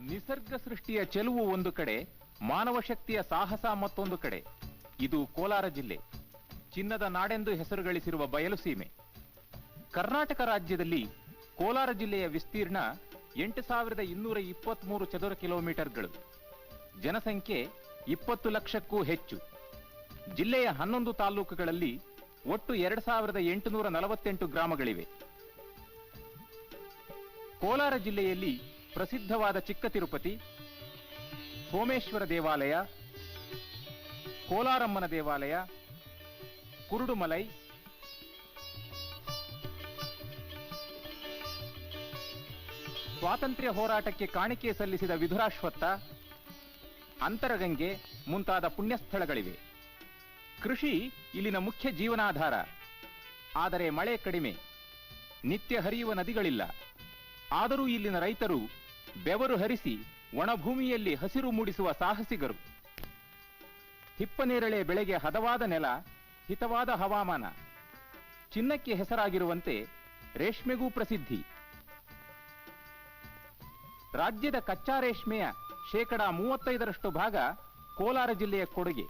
ನಿಸರ್ಗ ಸೃಷ್ಟಿಯ ಚೆಲುವು ಒಂದು ಕಡೆ, ಮಾನವ ಶಕ್ತಿಯ ಸಾಹಸ ಮತ್ತೊಂದು ಕಡೆ. ಇದು ಕೋಲಾರ ಜಿಲ್ಲೆ, ಚಿನ್ನದ ನಾಡೆಂದು ಹೆಸರು ಗಳಿಸಿರುವ ಬಯಲು ಸೀಮೆ. ಕರ್ನಾಟಕ ರಾಜ್ಯದಲ್ಲಿ ಕೋಲಾರ ಜಿಲ್ಲೆಯ ವಿಸ್ತೀರ್ಣ 8223 ಚದುರ ಕಿಲೋಮೀಟರ್ಗಳು. ಜನಸಂಖ್ಯೆ 20 ಲಕ್ಷಕ್ಕೂ ಹೆಚ್ಚು. ಜಿಲ್ಲೆಯ 11 ತಾಲೂಕುಗಳಲ್ಲಿ ಒಟ್ಟು 2848 ಗ್ರಾಮಗಳಿವೆ. ಕೋಲಾರ ಜಿಲ್ಲೆಯಲ್ಲಿ ಪ್ರಸಿದ್ಧವಾದ ಚಿಕ್ಕ ತಿರುಪತಿ, ಸೋಮೇಶ್ವರ ದೇವಾಲಯ, ಕೋಲಾರಮ್ಮನ ದೇವಾಲಯ, ಕುರುಡುಮಲೈ, ಸ್ವಾತಂತ್ರ್ಯ ಹೋರಾಟಕ್ಕೆ ಕಾಣಿಕೆ ಸಲ್ಲಿಸಿದ ವಿಧುರಾಶ್ವತ್ಥ, ಅಂತರಗಂಗೆ ಮುಂತಾದ ಪುಣ್ಯಸ್ಥಳಗಳಿವೆ. ಕೃಷಿ ಇಲ್ಲಿನ ಮುಖ್ಯ ಜೀವನಾಧಾರ. ಆದರೆ ಮಳೆ ಕಡಿಮೆ, ನಿತ್ಯ ಹರಿಯುವ ನದಿಗಳಿಲ್ಲ. ಆದರೂ ಇಲ್ಲಿನ ರೈತರು ಬೆವರು ಹರಿಸಿ ಒಣಭೂಮಿಯಲ್ಲಿ ಹಸಿರು ಮೂಡಿಸುವ ಸಾಹಸಿಗರು. ಹಿಪ್ಪನೇರಳೆ ಬೆಳೆಗೆ ಹದವಾದ ನೆಲ, ಹಿತವಾದ ಹವಾಮಾನ. ಚಿನ್ನಕ್ಕೆ ಹೆಸರಾಗಿರುವಂತೆ ರೇಷ್ಮೆಗೂ ಪ್ರಸಿದ್ಧಿ. ರಾಜ್ಯದ ಕಚ್ಚಾ ರೇಷ್ಮೆಯ 35% ಭಾಗ ಕೋಲಾರ ಜಿಲ್ಲೆಯ ಕೊಡುಗೆ.